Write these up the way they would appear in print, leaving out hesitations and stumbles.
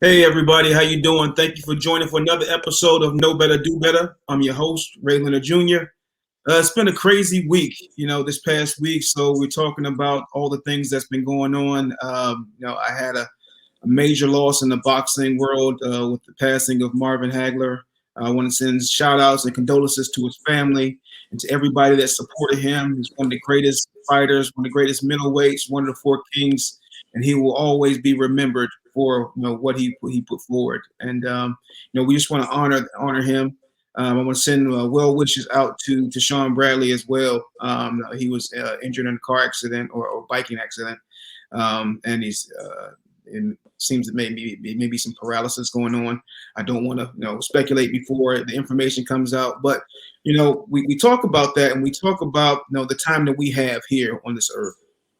Hey everybody, how you doing? Thank you for joining for another episode of Know Better, Do Better. I'm your host, Leonard Jr. It's been a crazy week, this past week. So we're talking about all the things that's been going on. I had a major loss in the boxing world with the passing of Marvin Hagler. I want to send shout outs and condolences to his family and to everybody that supported him. He's one of the greatest fighters, one of the greatest middleweights, one of the four kings, and he will always be remembered for what he put forward. And we just want to honor him. I want to send well wishes out to Sean Bradley as well. He was injured in a car accident or biking accident, and he's it seems that maybe some paralysis going on. I don't want to speculate before the information comes out, but we talk about that, and we talk about the time that we have here on this earth,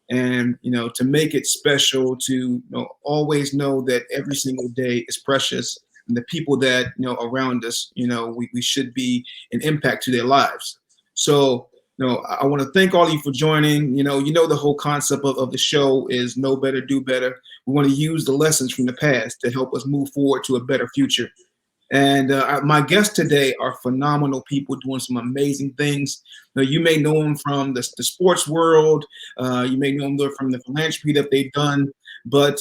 and to make it special, to always know that every single day is precious, and the people that around us, we should be an impact to their lives. So I want to thank all of you for joining. The whole concept of the show is know better, do better. We want to use the lessons from the past to help us move forward to a better future. And my guests today are phenomenal people doing some amazing things. You may know them from the sports world. You may know them from the philanthropy that they've done. But,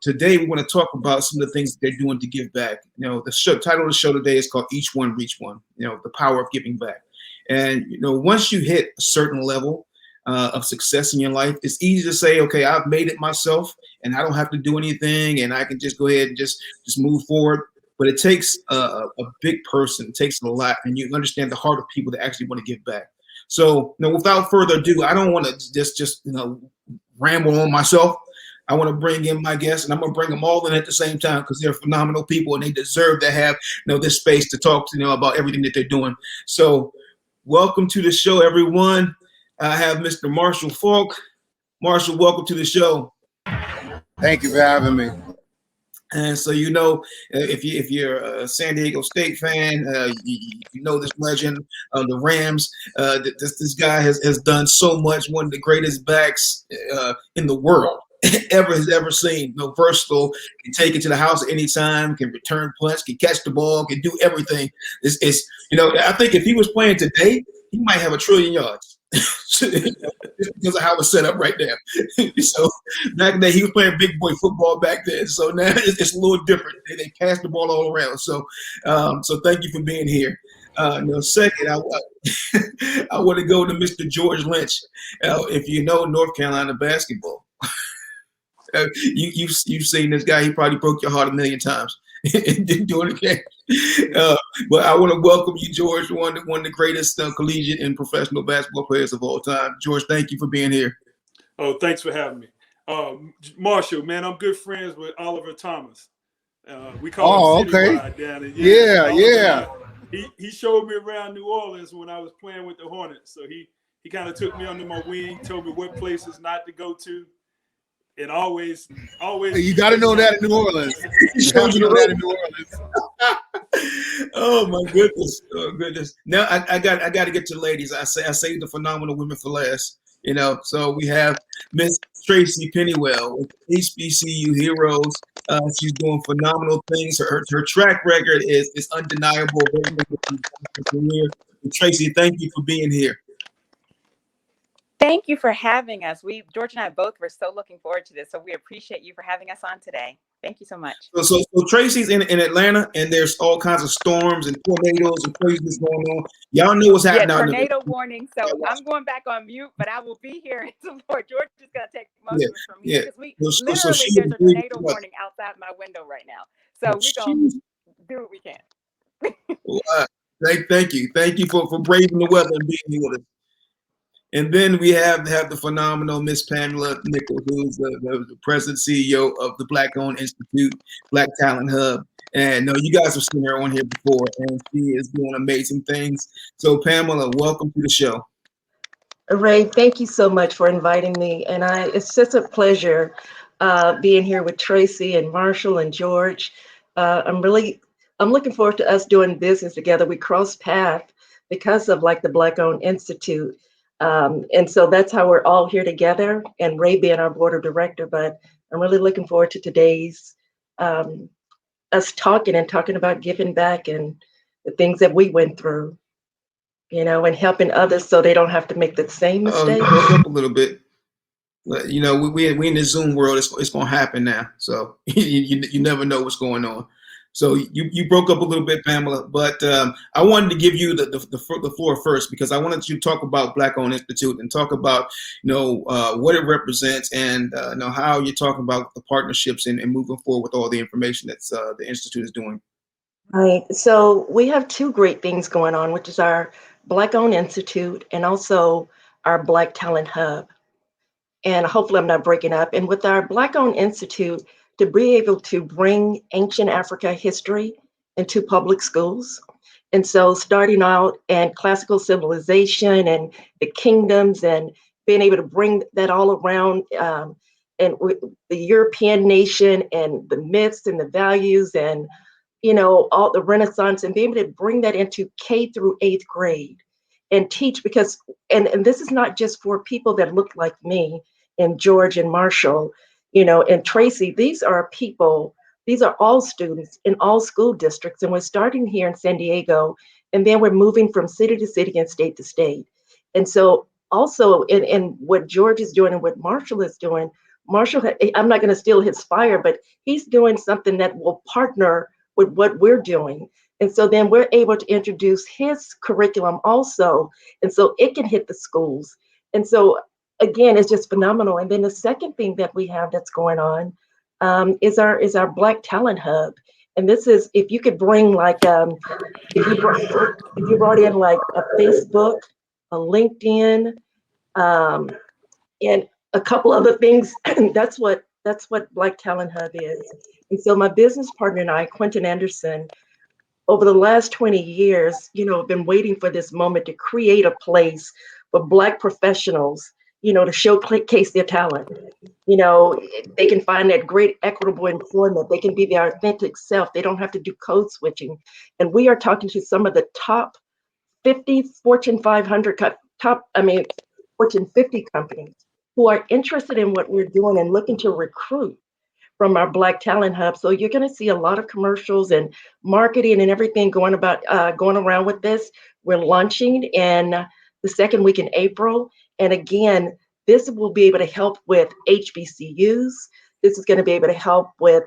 today we want to talk about some of the things that they're doing to give back. The title of the show today is called Each One Reach One, the power of giving back. And, once you hit a certain level of success in your life, it's easy to say, okay, I've made it myself and I don't have to do anything and I can just go ahead and just move forward. But it takes a big person, it takes a lot, and you understand the heart of people that actually want to give back. So, without further ado, I don't want to just ramble on myself. I want to bring in my guests, and I'm going to bring them all in at the same time because they're phenomenal people and they deserve to have this space to talk to about everything that they're doing. So, welcome to the show, everyone. I have Mr. Marshall Faulk. Marshall, welcome to the show. Thank you for having me. And so, if you're a San Diego State fan, you know this legend of the Rams. This guy has done so much. One of the greatest backs in the world has ever seen. Versatile, can take it to the house at any time, can return punts, can catch the ball, can do everything. I think if he was playing today, he might have 1 trillion yards. Just because of how it's set up right now. So back then he was playing big boy football back then. So now it's a little different. They pass the ball all around. So thank you for being here. Second, I want to go to Mr. George Lynch. If you know North Carolina basketball, you've seen this guy. He probably broke your heart 1,000,000 times. Doing it again. But I want to welcome you, George, one of the greatest collegiate and professional basketball players of all time. George, thank you for being here. Oh, thanks for having me. Marshall, man, I'm good friends with Oliver Thomas. We call him Citywide down there. Yeah. He showed me around New Orleans when I was playing with the Hornets. So he kind of took me under my wing, told me what places not to go to. And always. You got to know that in New Orleans. You got to know that in New Orleans. Oh my goodness! Oh goodness! Now I got to get to the ladies. I say the phenomenal women for last. So we have Miss TRACEY Pennywell with HBCU Heroes. She's doing phenomenal things. Her track record is undeniable. TRACEY, thank you for being here. Thank you for having us. George and I both were so looking forward to this. So we appreciate you for having us on today. Thank you so much. So TRACEY's in Atlanta, and there's all kinds of storms and tornadoes and craziness going on. Y'all know what's happening. Tornado warning. So I'm going back on mute, but I will be here in support. George is going to take most of it from me because there's a tornado warning outside my window right now. So we're going to do what we can. Well, thank you for braving the weather and being here with us. And then we have the phenomenal Miss PAMELA NICHOLS, who's the president CEO of the Black-owned Institute, Black Talent Hub. And you guys have seen her on here before, and she is doing amazing things. So PAMELA, welcome to the show. Ray, thank you so much for inviting me. And it's just a pleasure being here with TRACEY and Marshall and George. I'm looking forward to us doing business together. We crossed paths because of the Black-owned Institute. And so that's how we're all here together, and Ray being our board of director. But I'm really looking forward to today's us talking about giving back and the things that we went through, and helping others so they don't have to make the same mistake. You broke up a little bit. But, we in this Zoom world. It's going to happen now. So you never know what's going on. So you broke up a little bit, Pamela. But I wanted to give you the floor first because I wanted you to talk about Black-Owned Institute and talk about what it represents and how you're talking about the partnerships and moving forward with all the information that's the institute is doing. Right. So we have two great things going on, which is our Black-Owned Institute and also our Black Talent Hub. And hopefully I'm not breaking up. And with our Black-Owned Institute, to be able to bring ancient Africa history into public schools. And so starting out in classical civilization and the kingdoms and being able to bring that all around and the European nation and the myths and the values and, all the Renaissance and being able to bring that into K through 8th grade and teach because, and this is not just for people that look like me and George and Marshall, and TRACEY. These are people, these are all students in all school districts. And we're starting here in San Diego, and then we're moving from city to city and state to state. And so also in what George is doing and what Marshall is doing, I'm not going to steal his fire, but he's doing something that will partner with what we're doing. And so then we're able to introduce his curriculum also. And so it can hit the schools. And so again, it's just phenomenal. And then the second thing that we have that's going on is our Black Talent Hub. And this is, if you could bring like, if you brought in like a Facebook, a LinkedIn, and a couple other things, that's what Black Talent Hub is. And so my business partner and I, Quentin Anderson, over the last 20 years, have been waiting for this moment to create a place for Black professionals, to showcase their talent. They can find that great equitable employment. They can be their authentic self. They don't have to do code switching. And we are talking to some of the top 50 Fortune 500, Fortune 50 companies who are interested in what we're doing and looking to recruit from our Black Talent Hub. So you're going to see a lot of commercials and marketing and everything going around with this. We're launching in the second week in April. And again, this will be able to help with HBCUs. This is going to be able to help with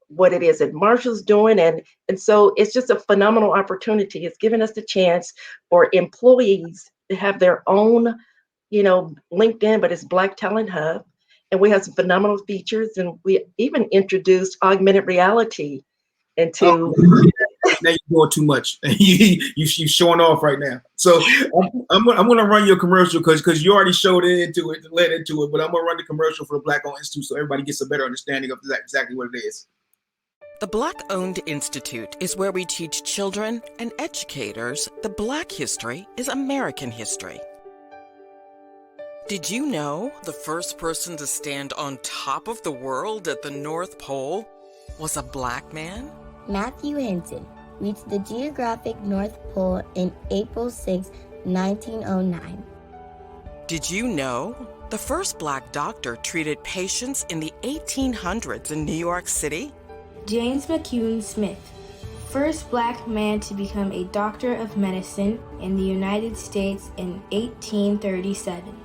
what it is that Marshall's doing. And so it's just a phenomenal opportunity. It's giving us the chance for employees to have their own, LinkedIn, but it's Black Talent Hub. And we have some phenomenal features. And we even introduced augmented reality into. Now you're doing too much. You're showing off right now. So I'm going to run your commercial because you already showed into it, led into it. But I'm going to run the commercial for the Black-Owned Institute so everybody gets a better understanding of exactly what it is. The Black-Owned Institute is where we teach children and educators that Black history is American history. Did you know the first person to stand on top of the world at the North Pole was a Black man? Matthew Henson reached the geographic North Pole in April 6, 1909. Did you know the first Black doctor treated patients in the 1800s in New York City? James McCune Smith, first Black man to become a doctor of medicine in the United States in 1837.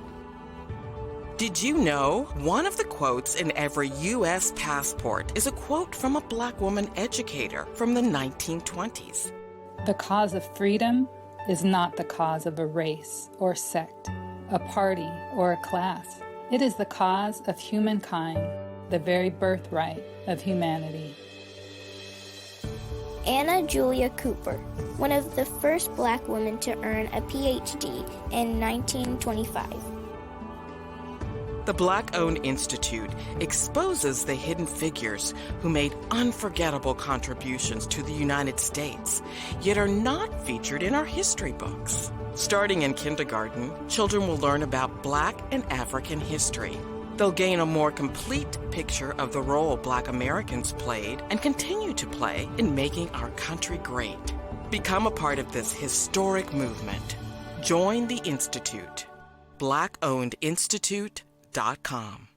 Did you know one of the quotes in every U.S. passport is a quote from a Black woman educator from the 1920s? The cause of freedom is not the cause of a race or sect, a party or a class. It is the cause of humankind, the very birthright of humanity. Anna Julia Cooper, one of the first Black women to earn a PhD in 1925. The Black-Owned Institute exposes the hidden figures who made unforgettable contributions to the United States, yet are not featured in our history books. Starting in kindergarten, children will learn about Black and African history. They'll gain a more complete picture of the role Black Americans played and continue to play in making our country great. Become a part of this historic movement. Join the Institute. BlackOwnedInstitute.com.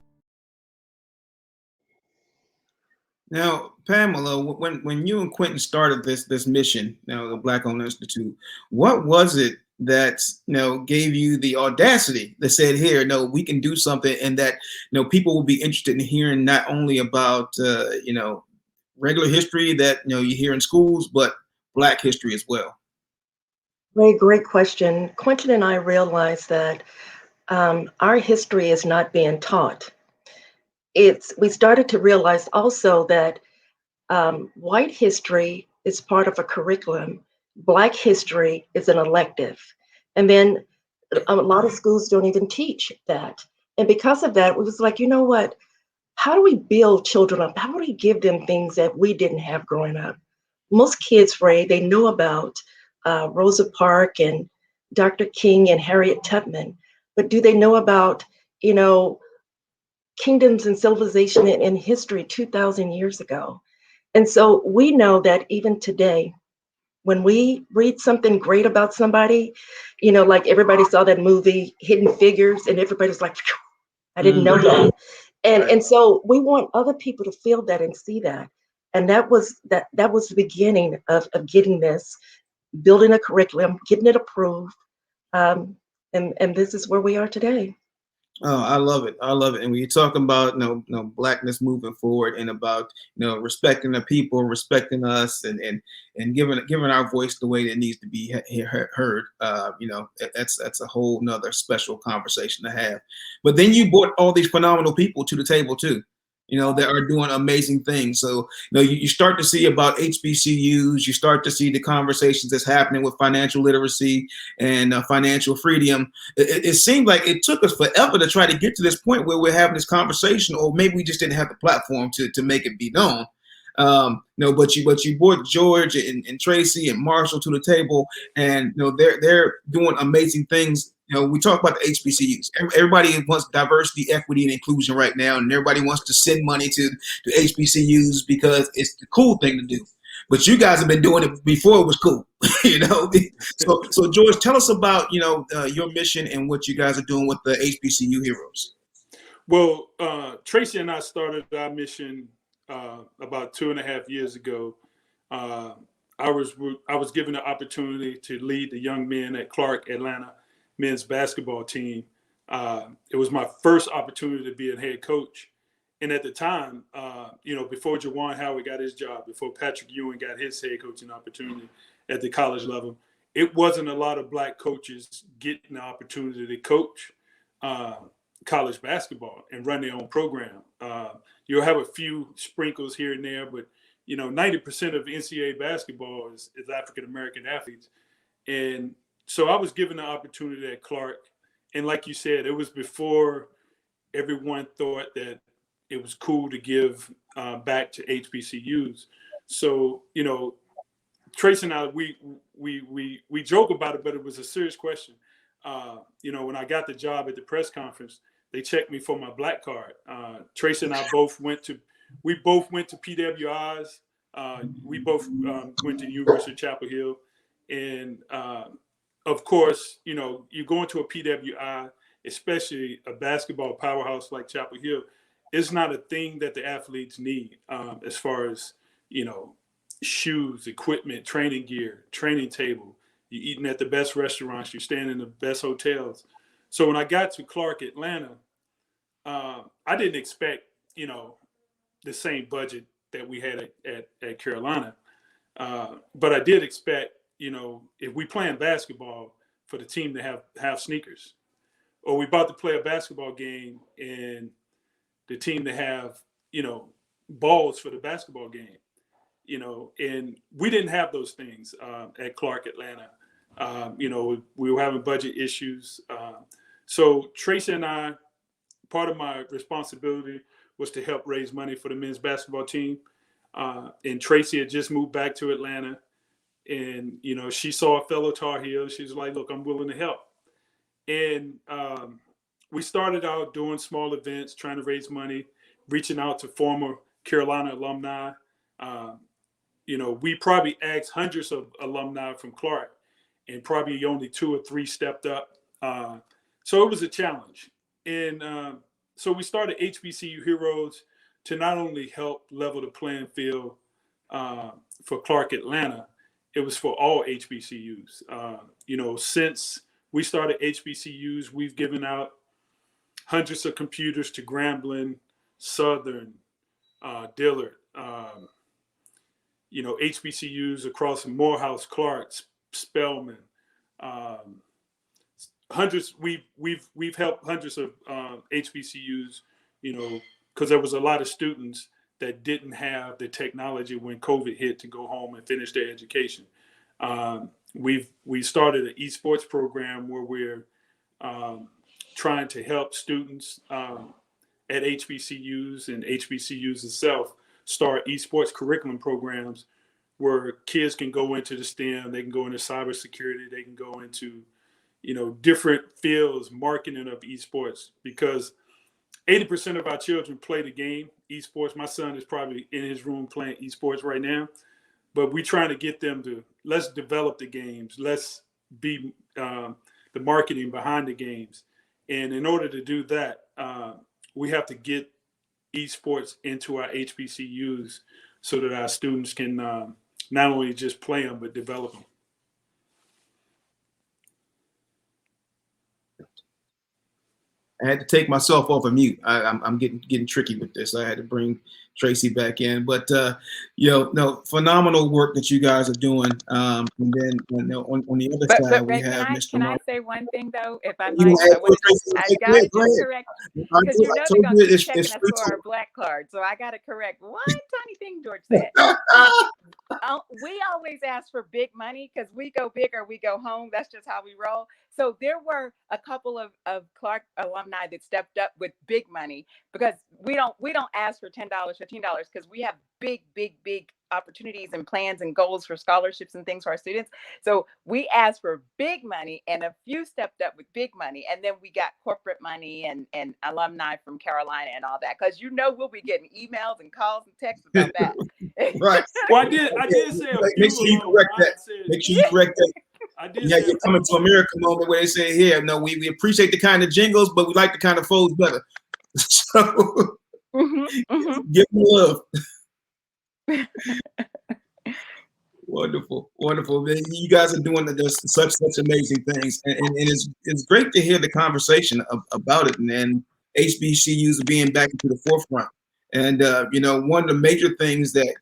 Now, Pamela, when you and Quentin started this mission, the Black-owned Institute, what was it that gave you the audacity that said, "Here, no, we can do something," and that people will be interested in hearing not only about regular history that you hear in schools, but Black history as well? Great question. Quentin and I realized that our history is not being taught. We started to realize also that white history is part of a curriculum. Black history is an elective. And then a lot of schools don't even teach that. And because of that, it was like, you know what? How do we build children up? How do we give them things that we didn't have growing up? Most kids, Ray, they know about Rosa Parks and Dr. King and Harriet Tubman, but do they know about, kingdoms and civilization in history 2,000 years ago? And so we know that even today, when we read something great about somebody, like everybody saw that movie Hidden Figures, and everybody's like, I didn't know that. And so we want other people to feel that and see that. And that was the beginning of getting this, building a curriculum, getting it approved. And this is where we are today. Oh, I love it. I love it. And when you talk about Blackness moving forward, and about respecting the people, respecting us, and giving our voice the way that it needs to be heard, that's a whole nother special conversation to have. But then you brought all these phenomenal people to the table too, that are doing amazing things. So, you start to see about HBCUs, you start to see the conversations that's happening with financial literacy and financial freedom. It seemed like it took us forever to try to get to this point where we're having this conversation, or maybe we just didn't have the platform to make it be known. But you brought George and Tracy and Marshall to the table, and they're doing amazing things. We talk about the HBCUs. Everybody wants diversity, equity, and inclusion right now, and everybody wants to send money to HBCUs because it's the cool thing to do. But you guys have been doing it before it was cool, So George, tell us about your mission and what you guys are doing with the HBCU Heroes. Well, Tracy and I started our mission about 2.5 years ago. I was given the opportunity to lead the young men at Clark Atlanta men's basketball team. It was my first opportunity to be a head coach. And at the time, before Jawan Howard got his job, before Patrick Ewing got his head coaching opportunity at the college level, it wasn't a lot of Black coaches getting the opportunity to coach college basketball and run their own program. You'll have a few sprinkles here and there, but 90% of NCAA basketball is African-American athletes. And so I was given the opportunity at Clark. And like you said, it was before everyone thought that it was cool to give back to HBCUs. So, Trace and I, we joke about it, but it was a serious question. When I got the job at the press conference, they checked me for my Black card. Trace and I both went to PWIs. We both went to the University of Chapel Hill. And of course, you go into a PWI, especially a basketball powerhouse like Chapel Hill, it's not a thing that the athletes need as far as, shoes, equipment, training gear, training table. You're eating at the best restaurants. You're staying in the best hotels. So when I got to Clark Atlanta, I didn't expect, the same budget that we had at Carolina. But I did expect, if we playing basketball, for the team to have sneakers, or we about to play a basketball game and the team to have, balls for the basketball game, and we didn't have those things at Clark Atlanta. We were having budget issues. So Tracy and I, part of my responsibility was to help raise money for the men's basketball team. And Tracy had just moved back to Atlanta. And, she saw a fellow Tar Heel. She was like, look, I'm willing to help. And we started out doing small events, trying to raise money, reaching out to former Carolina alumni. We probably asked hundreds of alumni from Clark, and probably only 2 or 3 stepped up. So it was a challenge. And so we started HBCU Heroes to not only help level the playing field for Clark Atlanta, it was for all HBCUs. Since we started HBCUs, we've given out hundreds of computers to Grambling, Southern, Dillard, HBCUs across Morehouse, Clark, Spelman, hundreds. We've helped hundreds of HBCUs, because there was a lot of students that didn't have the technology when COVID hit to go home and finish their education. We started an esports program where we're trying to help students at HBCUs and HBCUs itself start esports curriculum programs where kids can go into the STEM, they can go into cybersecurity, they can go into, different fields, marketing of esports, because 80% of our children play the game, esports. My son is probably in his room playing esports right now, but we're trying to get them to, let's develop the games. Let's be the marketing behind the games. And in order to do that, we have to get esports into our HBCUs so that our students can not only just play them, but develop them. I had to take myself off of mute. I'm getting tricky with this. I had to bring TRACEY back in, but phenomenal work that you guys are doing. And then on the other side, we have Mr. Can I say one thing though, if I might? I got to correct, because they're going to be checking us for our black card. So I got to correct one tiny thing George said. We always ask for big money because we go big or we go home. That's just how we roll. So there were a couple of Clark alumni that stepped up with big money, because we don't ask for $10, $15, because we have big opportunities and plans and goals for scholarships and things for our students. So we asked for big money, and a few stepped up with big money, and then we got corporate money and alumni from Carolina and all that, because we'll be getting emails and calls and texts about that. Right. Well, I did say make sure you correct that. Make sure you correct that. Yeah, you're coming to America moment where they say, here, no, we appreciate the kind of jingles, but we like the kind of folds better. So give them love. Wonderful. Man, you guys are doing such amazing things, and it's great to hear the conversation about it, and HBCUs are being back into the forefront. And one of the major things that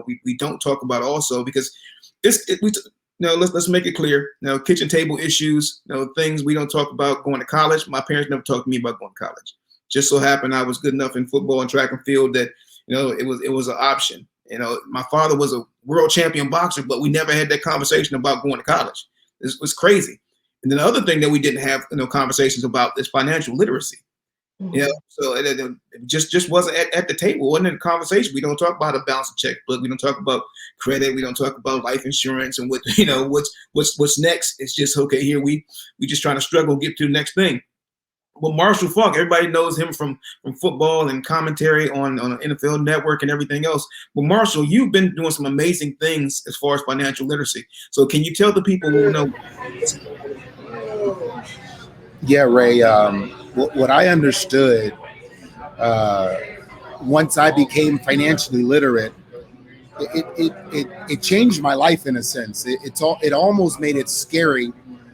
we don't talk about also, because let's make it clear. Kitchen table issues, things we don't talk about going to college. My parents never talked to me about going to college. Just so happened I was good enough in football and track and field that it was an option. My father was a world champion boxer, but we never had that conversation about going to college. It was crazy. And then the other thing that we didn't have conversations about is financial literacy. So it just wasn't at the table. It wasn't in the conversation. We don't talk about a balanced checkbook. We don't talk about credit. We don't talk about life insurance and what's next. It's just, okay, here we just trying to struggle, get to the next thing. Well, Marshall Faulk, everybody knows him from football and commentary on the NFL Network and everything else. But Marshall, you've been doing some amazing things as far as financial literacy. So can you tell the people who know? Yeah, Ray. What I understood once I became financially literate, it changed my life in a sense. It almost made it scary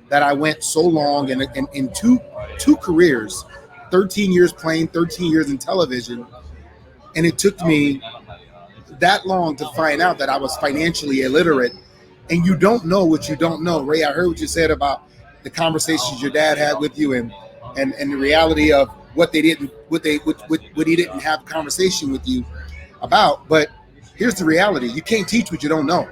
that I went so long and in two careers, 13 years playing, 13 years in television, and it took me that long to find out that I was financially illiterate. And you don't know what you don't know. Ray, I heard what you said about the conversations your dad had with you and the reality of what he didn't have a conversation with you about. But here's the reality: you can't teach what you don't know.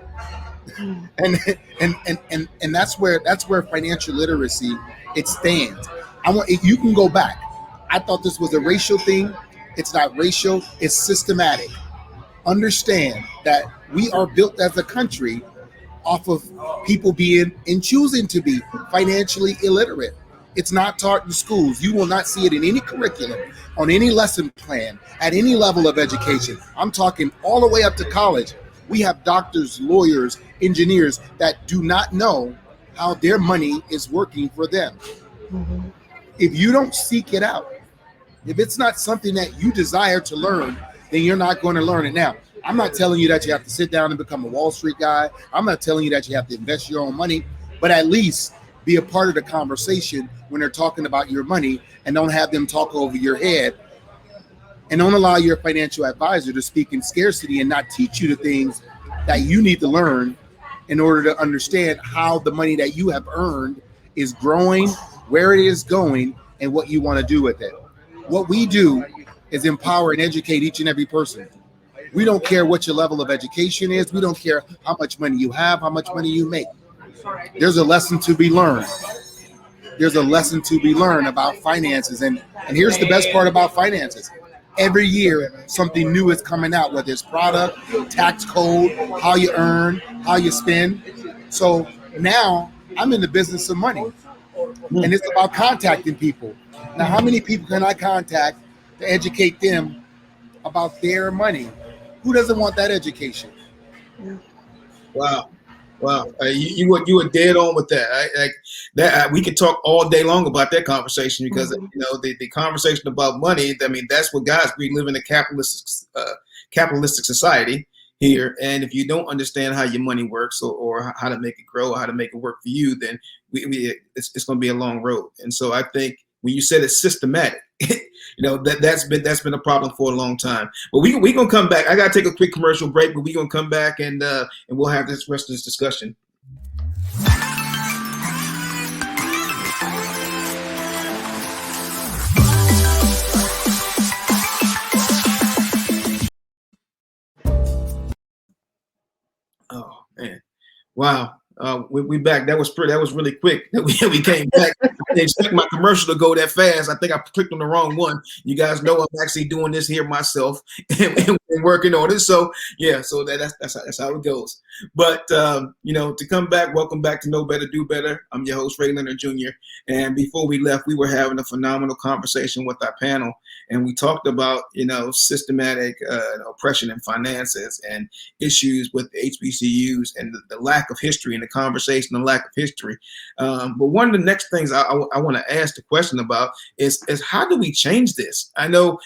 And that's where financial literacy it stands. You can go back. I thought this was a racial thing. It's not racial. It's systematic. Understand that we are built as a country off of people being and choosing to be financially illiterate. It's not taught in schools. You will not see it in any curriculum, on any lesson plan, at any level of education. I'm talking all the way up to college. We have doctors, lawyers, engineers that do not know how their money is working for them. If you don't seek it out, if it's not something that you desire to learn, then you're not going to learn it. Now, I'm not telling you that you have to sit down and become a Wall Street guy. I'm not telling you that you have to invest your own money, but at least be a part of the conversation when they're talking about your money, and don't have them talk over your head. And don't allow your financial advisor to speak in scarcity and not teach you the things that you need to learn in order to understand how the money that you have earned is growing, where it is going, and what you want to do with it. What we do is empower and educate each and every person. We don't care what your level of education is. We don't care how much money you have, how much money you make. There's a lesson to be learned. There's a lesson to be learned about finances. And here's the best part about finances. Every year, something new is coming out, whether it's product, tax code, how you earn, how you spend. So now I'm in the business of money, and it's about contacting people. Now, how many people can I contact to educate them about their money? Who doesn't want that education? Wow. Wow, you were dead on with that. Like that, we could talk all day long about that conversation because you know the conversation about money. I mean, that's what guys. We live in a capitalistic society here, and if you don't understand how your money works or how to make it grow or how to make it work for you, then it's going to be a long road. And so I think when you said it's systematic, you know that's been a problem for a long time. But we gonna come back. I gotta take a quick commercial break, but we gonna come back and we'll have this rest of this discussion. Oh man, wow. We back. That was really quick. We came back. I didn't expect my commercial to go that fast. I think I clicked on the wrong one. You guys know I'm actually doing this here myself and working on it. So yeah, so that's how it goes. But you know, to come back, welcome back to Know Better, Do Better. I'm your host, Leonard Jr. And before we left, we were having a phenomenal conversation with our panel, and we talked about systematic oppression in finances and issues with the HBCUs and the lack of history in the conversation, the lack of history. But one of the next things I want to ask the question about is how do we change this? I know,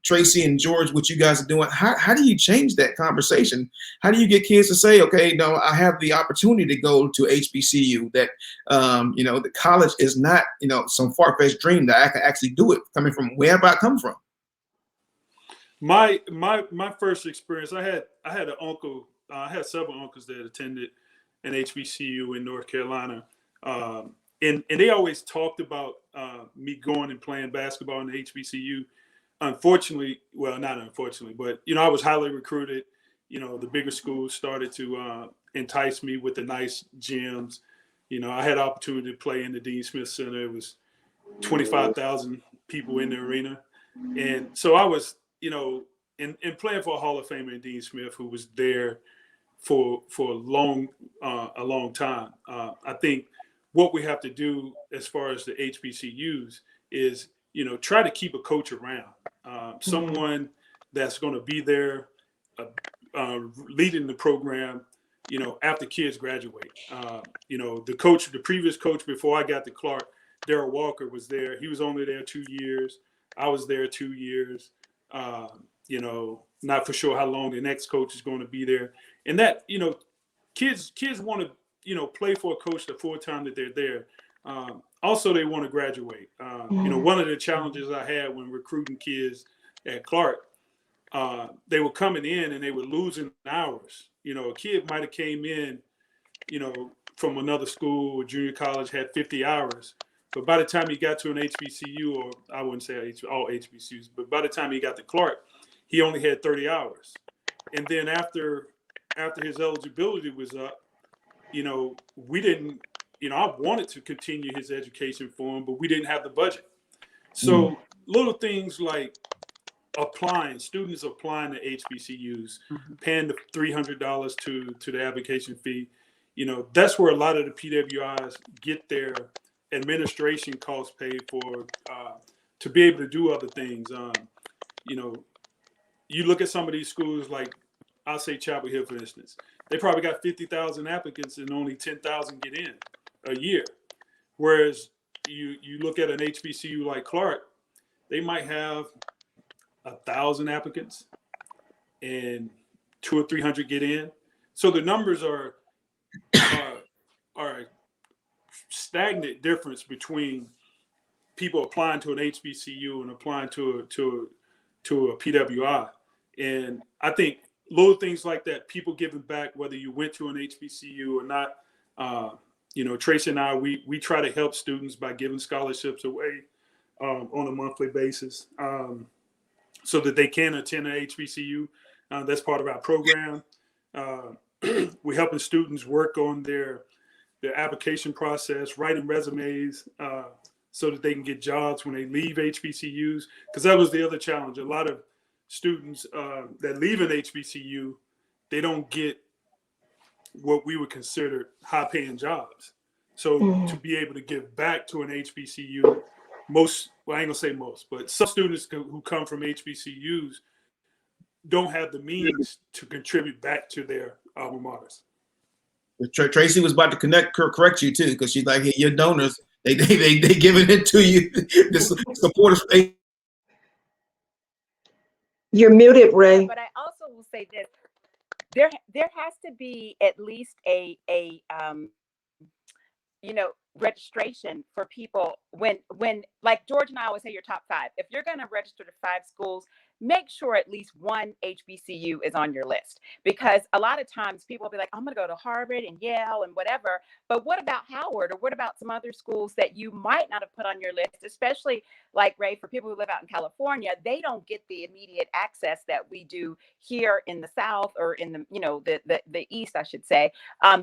TRACEY and George, what you guys are doing, how do you change that conversation? How do you get kids to say, okay, no, I have the opportunity to go to HBCU, that, the college is not, some far-fetched dream, that I can actually do it coming from wherever I come from? My first experience, I had an uncle. I had several uncles that attended an HBCU in North Carolina, and they always talked about me going and playing basketball in the HBCU. Unfortunately, well, not unfortunately, but I was highly recruited. The bigger schools started to entice me with the nice gyms. I had opportunity to play in the Dean Smith Center. It was 25,000 people in the arena, and so I was, and playing for a Hall of Famer in Dean Smith, who was there for a long time. I think what we have to do as far as the HBCUs is, try to keep a coach around, someone that's going to be there leading the program, after kids graduate. The previous coach before I got to Clark, Darrell Walker, was there. He was only there 2 years. I was there 2 years. Not for sure how long the next coach is going to be there. And that, kids want to, play for a coach the full time that they're there. Also, they want to graduate. One of the challenges I had when recruiting kids at Clark, they were coming in and they were losing hours. A kid might have came in, from another school or junior college, had 50 hours. But by the time he got to an HBCU, or I wouldn't say all HBCUs, but by the time he got to Clark, he only had 30 hours. And then after his eligibility was up, we didn't, I wanted to continue his education for him, but we didn't have the budget. So little things like students applying to HBCUs, paying the $300 to the application fee, that's where a lot of the PWIs get their administration costs paid for, to be able to do other things. You look at some of these schools, like I'll say Chapel Hill, for instance, they probably got 50,000 applicants and only 10,000 get in a year. Whereas you look at an HBCU like Clark, they might have 1,000 applicants and 200 or 300 get in. So the numbers are stagnant difference between people applying to an HBCU and applying to a PWI. And I think little things like that, people giving back, whether you went to an HBCU or not, TRACEY and I, we try to help students by giving scholarships away on a monthly basis so that they can attend an HBCU. That's part of our program. We're helping students work on their application process, writing resumes so that they can get jobs when they leave HBCUs. Because that was the other challenge. A lot of students that leave an HBCU, they don't get what we would consider high-paying jobs. So to be able to give back to an HBCU, I ain't gonna say most, but some students who come from HBCUs don't have the means to contribute back to their alma maters. TRACEY was about to correct you too, because she's like, hey, your donors, they giving it to you. The supporters. You're muted, Ray. But I also will say this: there has to be at least a registration for people when like George and I always say your top 5. If you're going to register to 5 schools, make sure at least one HBCU is on your list, because a lot of times people will be like, I'm going to go to Harvard and Yale and whatever. But what about Howard, or what about some other schools that you might not have put on your list, especially like Ray, for people who live out in California, they don't get the immediate access that we do here in the South, or in the East, I should say.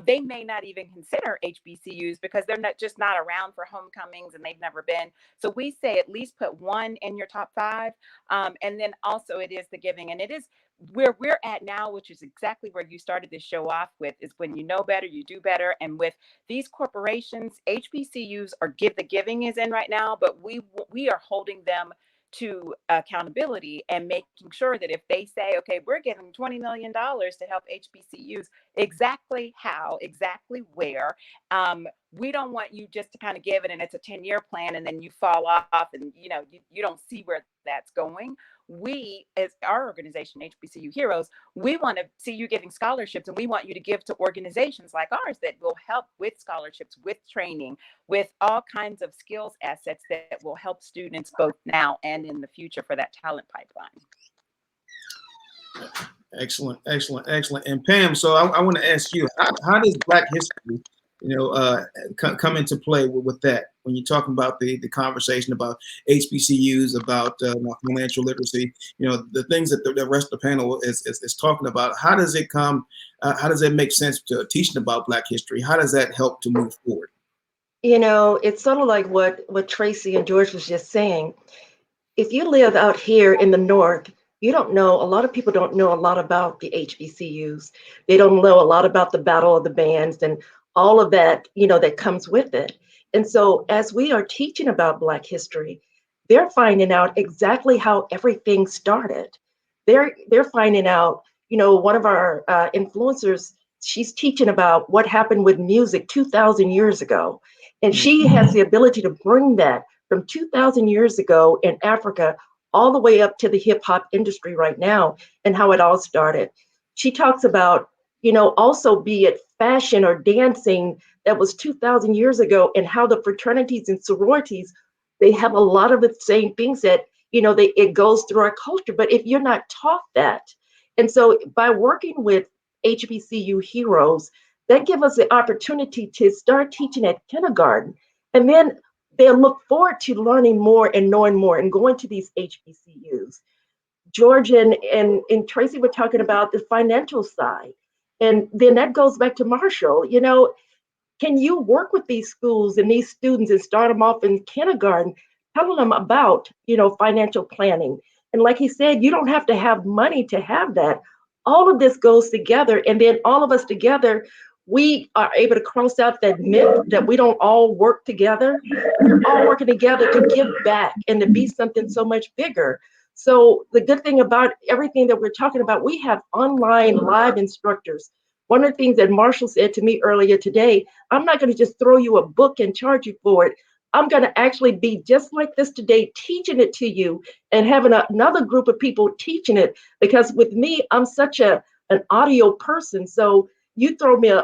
They may not even consider HBCUs because they're just not around for homecomings and they've never been. So we say at least put one in your top 5. And then also it is the giving, and it is where we're at now, which is exactly where you started this show off with, is when you know better, you do better. And with these corporations, HBCUs the giving is in right now, but we are holding them to accountability and making sure that if they say, okay, we're giving $20 million to help HBCUs, exactly how, exactly where, we don't want you just to kind of give it and it's a 10-year plan and then you fall off and you don't see where that's going. We, as our organization, HBCU Heroes, we want to see you giving scholarships, and we want you to give to organizations like ours that will help with scholarships, with training, with all kinds of skills assets that will help students both now and in the future for that talent pipeline. Excellent. And Pam, so I want to ask you, how does Black history, come into play with that when you're talking about the conversation about HBCUs, about financial literacy, the things that the rest of the panel is talking about? How does it come? How does it make sense to teaching about Black history? How does that help to move forward? It's sort of like what TRACEY and George was just saying. If you live out here in the North, a lot of people don't know a lot about the HBCUs. They don't know a lot about the Battle of the Bands and all of that, that comes with it. And so as we are teaching about Black history, they're finding out exactly how everything started. They're finding out, one of our influencers, she's teaching about what happened with music 2,000 years ago. And she has the ability to bring that from 2,000 years ago in Africa all the way up to the hip hop industry right now and how it all started. She talks about, also be it fashion or dancing that was 2,000 years ago, and how the fraternities and sororities, they have a lot of the same things that, it goes through our culture. But if you're not taught that, and so by working with HBCU Heroes, that give us the opportunity to start teaching at kindergarten, and then they'll look forward to learning more and knowing more and going to these HBCUs. George and TRACEY were talking about the financial side. And then that goes back to Marshall. Can you work with these schools and these students and start them off in kindergarten, telling them about, financial planning? And like he said, you don't have to have money to have that. All of this goes together. And then all of us together, we are able to cross out that myth that we don't all work together. We're all working together to give back and to be something so much bigger. So the good thing about everything that we're talking about, we have online live instructors. One of the things that Marshall said to me earlier today, I'm not going to just throw you a book and charge you for it. I'm going to actually be just like this today, teaching it to you and having another group of people teaching it. Because with me, I'm such an audio person. So you throw me a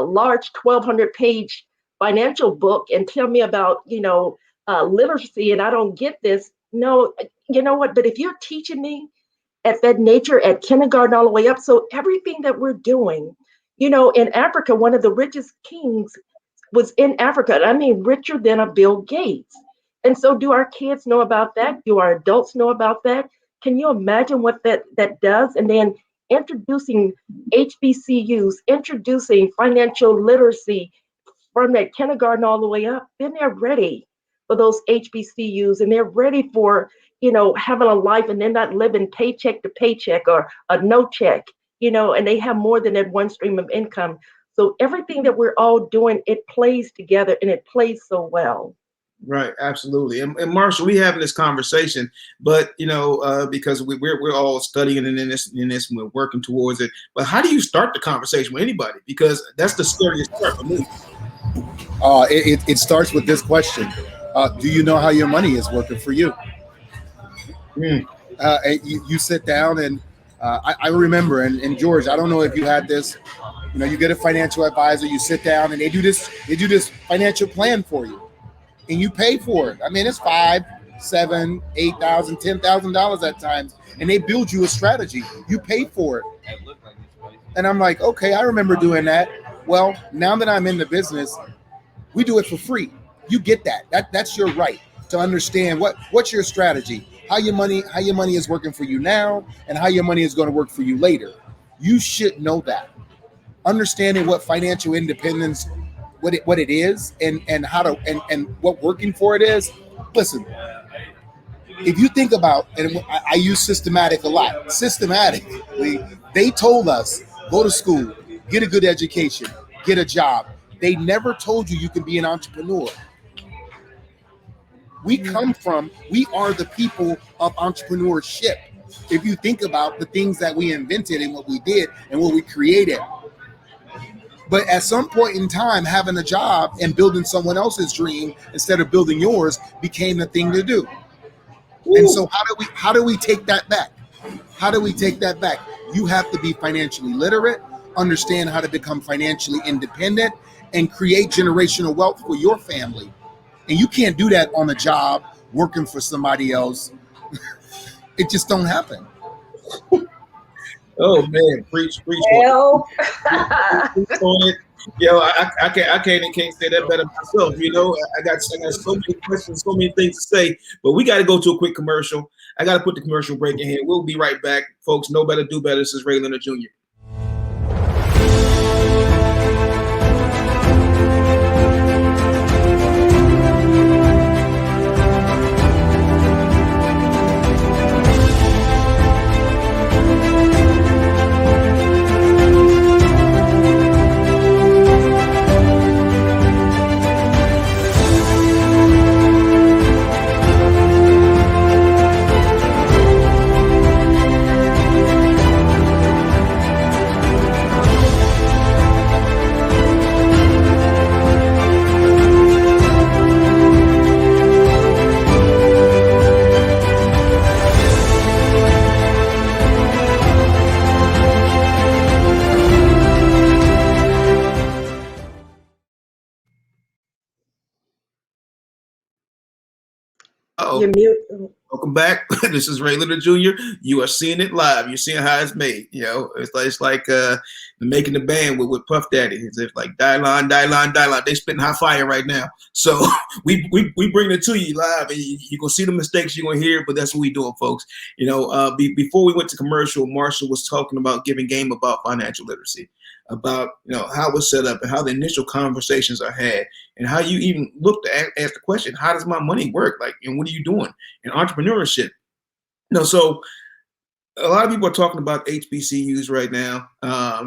large 1,200 page financial book and tell me about, literacy, and I don't get this. No, you know what? But if you're teaching me at that nature, at kindergarten all the way up, so everything that we're doing, in Africa, one of the richest kings was in Africa. I mean, richer than a Bill Gates. And so do our kids know about that? Do our adults know about that? Can you imagine what that does? And then introducing HBCUs, introducing financial literacy from that kindergarten all the way up, then they're ready for those HBCUs, and they're ready for, having a life, and they're not living paycheck to paycheck or a no check, and they have more than that one stream of income. So everything that we're all doing, it plays together, and it plays so well. Right, absolutely. And Marshall, we having this conversation, but because we're all studying in this, and we're working towards it. But how do you start the conversation with anybody? Because that's the scariest part for me. It starts with this question: do you know how your money is working for you? You sit down, and I remember, and George, I don't know if you had this. You get a financial advisor, you sit down, and they do this financial plan for you, and you pay for it. I mean, it's $5,000, $7,000, $8,000, $10,000 at times, and they build you a strategy. You pay for it. And I'm like, okay, I remember doing that. Well, now that I'm in the business, we do it for free. You get that. That's your right to understand what's your strategy, how your money is working for you now, and how your money is going to work for you later. You should know that. Understanding what financial independence, what it is, and how to and what working for it is. Listen, if you think about, and I use systematic a lot. Systematically, they told us, go to school, get a good education, get a job. They never told you can be an entrepreneur. We are the people of entrepreneurship. If you think about the things that we invented and what we did and what we created. But at some point in time, having a job and building someone else's dream instead of building yours became the thing to do. Ooh. And so how do we take that back? How do we take that back? You have to be financially literate, understand how to become financially independent, and create generational wealth for your family. And you can't do that on a job working for somebody else. It just don't happen. Oh man, preach well. on it. I can't say that better myself. I got so many questions, so many things to say, but we got to go to a quick commercial. I got to put the commercial break in here. We'll be right back, folks. Know better, do better. This is Leonard Jr. You're mute. Welcome back. This is Leonard Jr. You are seeing it live. You're seeing how it's made. It's like making the band with Puff Daddy. It's like die line. They spitting hot fire right now. So we bring it to you live, and you're gonna see the mistakes, you're gonna hear, but that's what we doing, folks. Before we went to commercial, Marshall was talking about giving game about financial literacy, about how it's set up and how the initial conversations are had, and how you even look to ask the question, how does my money work? Like, and what are you doing in entrepreneurship? So a lot of people are talking about HBCUs right now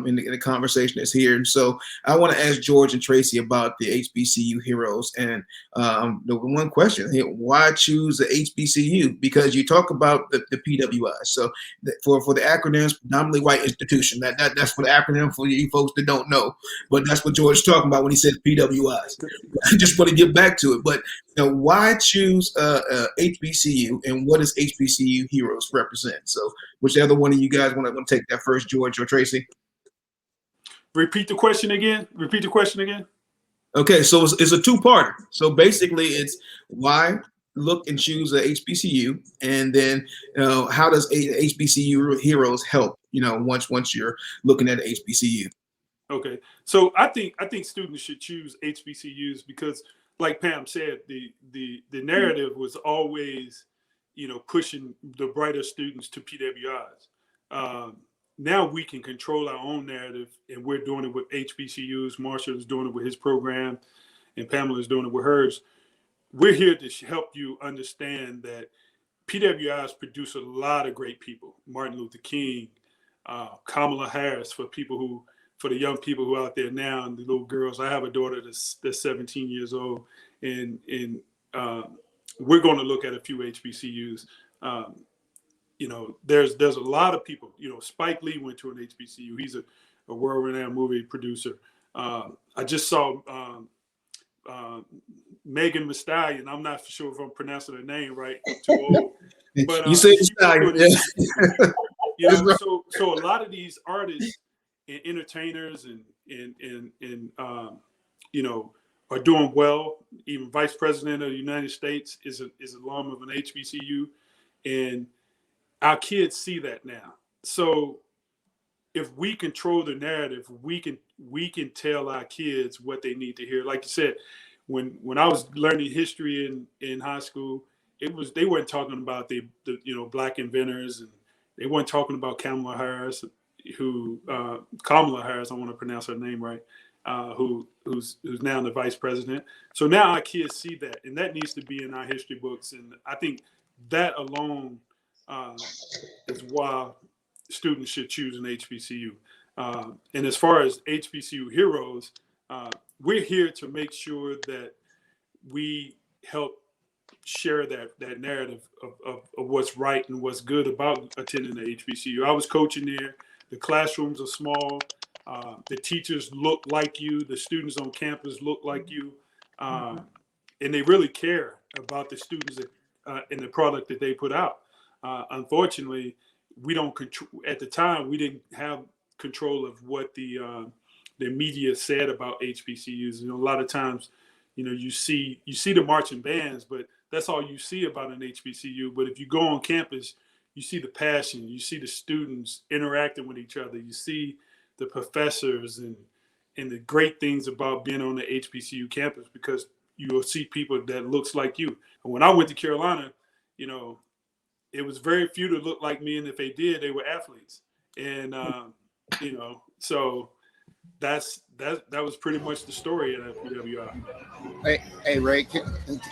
in the conversation that's here. And so I want to ask George and TRACEY about the HBCU heroes. And the one question, why choose the HBCU? Because you talk about the PWI. So for the acronyms, predominantly white institution, that's for the acronym for you folks that don't know. But that's what George is talking about when he said PWIs. I just want to get back to it. But why choose HBCU, and what does HBCU heroes represent? So whichever one of you guys want to take that first, George or TRACEY. Repeat the question again. Okay, so it's a two-parter. So basically, it's why look and choose a HBCU, and then how does HBCU heroes help? Once you're looking at a HBCU. Okay, so I think students should choose HBCUs because, like Pam said, the narrative was always, pushing the brighter students to PWIs. Now we can control our own narrative, and we're doing it with HBCUs. Marshall is doing it with his program, and Pamela is doing it with hers. We're here to help you understand that PWIs produce a lot of great people. Martin Luther King, Kamala Harris, for the young people who are out there now, and the little girls. I have a daughter that's 17 years old, and we're going to look at a few HBCUs. There's a lot of people. Spike Lee went to an HBCU. He's a world-renowned movie producer. I just saw Megan Thee Stallion. I'm not sure if I'm pronouncing her name right. I'm too old. But you said Stallion. Yeah. So a lot of these artists and entertainers and are doing well. Even Vice President of the United States is alum of an HBCU, and our kids see that now. So if we control the narrative, we can tell our kids what they need to hear. Like you said, when I was learning history in high school, they weren't talking about the black inventors, and they weren't talking about Kamala Harris, Kamala Harris, I want to pronounce her name right, who's now the vice president. So now our kids see that, and that needs to be in our history books. And I think that alone is why students should choose an HBCU. And as far as HBCU heroes, we're here to make sure that we help share that narrative of what's right and what's good about attending the HBCU. I was coaching there. The classrooms are small. The teachers look like you. The students on campus look like you. And they really care about the students and the product that they put out. Unfortunately, we don't control. At the time, we didn't have control of what the media said about HBCUs. A lot of times, you see the marching bands, but that's all you see about an HBCU. But if you go on campus, you see the passion, you see the students interacting with each other, you see the professors and the great things about being on the HBCU campus, because you will see people that looks like you. And when I went to Carolina, it was very few that looked like me, and if they did, they were athletes. And so that was pretty much the story at PWI. Hey Ray,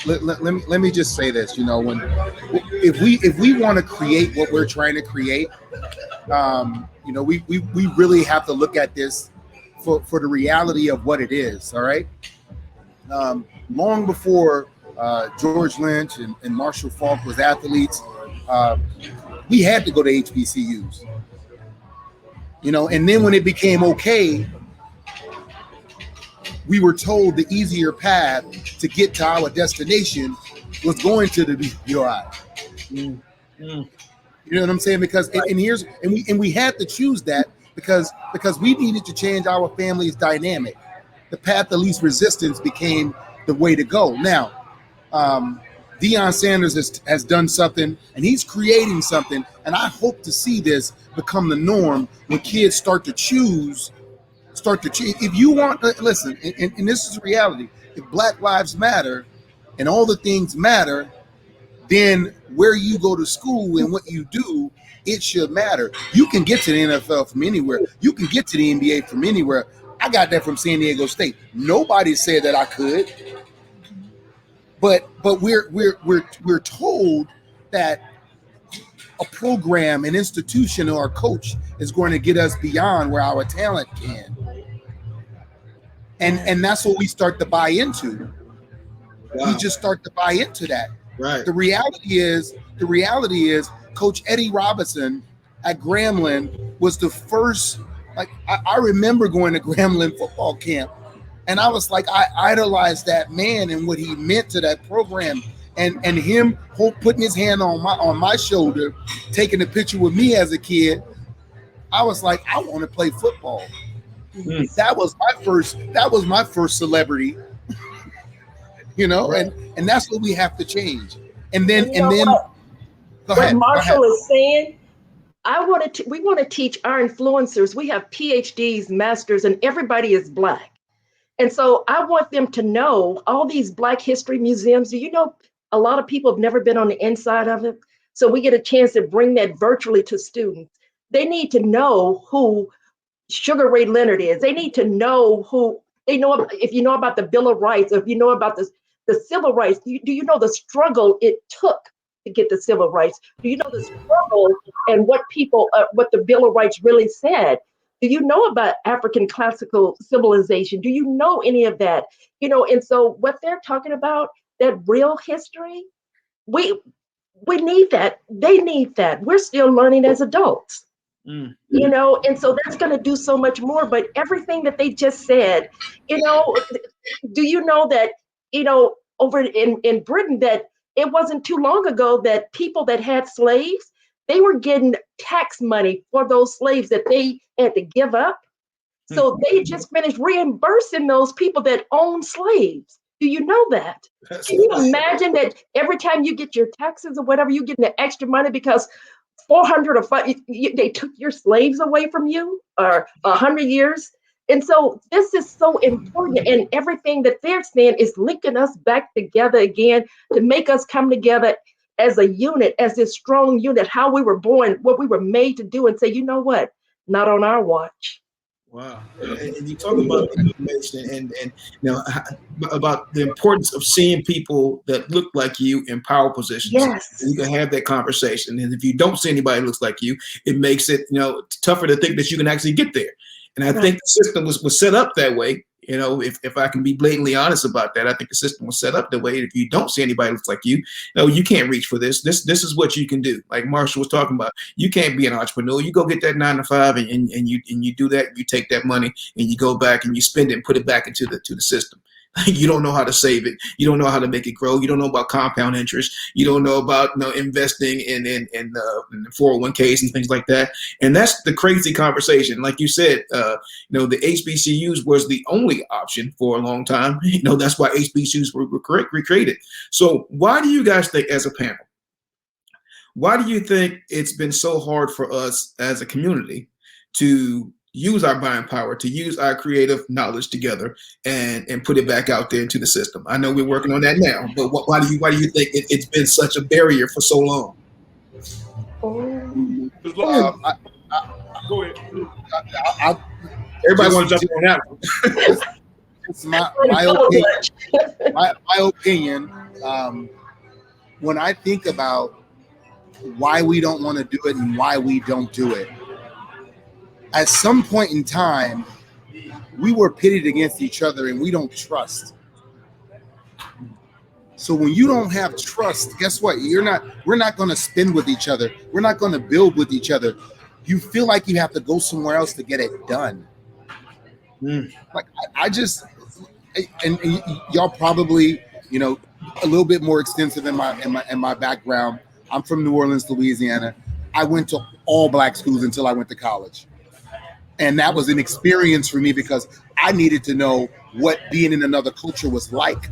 let me just say this. If we want to create what we're trying to create, we really have to look at this for the reality of what it is. All right. Long before George Lynch and Marshall Faulk was athletes, we had to go to HBCUs. And then when it became okay, we were told the easier path to get to our destination was going to the BWI. You know what I'm saying? Because we had to choose that because we needed to change our family's dynamic. The path of least resistance became the way to go. Now, Deion Sanders has done something, and he's creating something, and I hope to see this become the norm when kids start to choose. If you want, listen, and this is reality. If Black Lives Matter and all the things matter, then where you go to school and what you do, it should matter. You can get to the NFL from anywhere. You can get to the NBA from anywhere. I got that from San Diego State. Nobody said that I could, but we're told that a program, an institution, or a coach is going to get us beyond where our talent can. And that's what we start to buy into. Wow. We just start to buy into that. Right. The reality is, Coach Eddie Robinson at Grambling was the first. Like I remember going to Grambling football camp, and I was like, I idolized that man and what he meant to that program, and him putting his hand on my shoulder, taking a picture with me as a kid. I was like, I want to play football. Mm. That was my first celebrity. You know, right. and that's what we have to change. And then what Marshall is saying, we want to teach our influencers. We have PhDs, masters, and everybody is Black. And so I want them to know all these Black history museums. Do you know a lot of people have never been on the inside of it? So we get a chance to bring that virtually to students. They need to know who Sugar Ray Leonard is. They need to know if you know about the Bill of Rights, or if you know about the civil rights. Do you know the struggle it took to get the civil rights? Do you know the struggle and what the Bill of Rights really said? Do you know about African classical civilization? Do you know any of that? You know, and so what they're talking about, that real history, we need that. They need that. We're still learning as adults. Mm. You know, and so that's going to do so much more. But everything that they just said, you know, do you know that, you know, over in Britain, that it wasn't too long ago that people that had slaves, they were getting tax money for those slaves that they had to give up. So they just finished reimbursing those people that own slaves. Do you know that? Can you imagine that every time you get your taxes or whatever, you get the extra money because 400 or 5, they took your slaves away from you, or 100 years? And so this is so important, and everything that they're saying is linking us back together again to make us come together as a unit, as this strong unit, how we were born, what we were made to do, and say, you know what, not on our watch. Wow. And you talk about information and you know, about the importance of seeing people that look like you in power positions. Yes. And you can have that conversation. And if you don't see anybody who looks like you, it makes it, you know, tougher to think that you can actually get there. And I think the system was set up that way. You know, if I can be blatantly honest about that, I think the system was set up that way. If you don't see anybody who looks like you, no, you can't reach for this. This is what you can do. Like Marshall was talking about, you can't be an entrepreneur. You go get that 9 to 5 and you do that. You take that money and you go back and you spend it and put it back into the system. You don't know how to save it. You don't know how to make it grow. You don't know about compound interest. You don't know about investing in 401ks and things like that. And that's the crazy conversation. Like you said, the HBCUs was the only option for a long time. That's why HBCUs were created. So why do you guys think, as a panel, why do you think it's been so hard for us as a community to use our buying power, to use our creative knowledge together and put it back out there into the system? I know we're working on that now, but why do you think it's been such a barrier for so long? Go ahead. Everybody want to jump on that one. It's my opinion. My opinion. When I think about why we don't want to do it and why we don't do it, at some point in time, we were pitted against each other and we don't trust. So when you don't have trust, guess what? We're not going to spend with each other. We're not going to build with each other. You feel like you have to go somewhere else to get it done. Like and y'all probably, a little bit more extensive in my background. I'm from New Orleans, Louisiana. I went to all Black schools until I went to college. And that was an experience for me because I needed to know what being in another culture was like.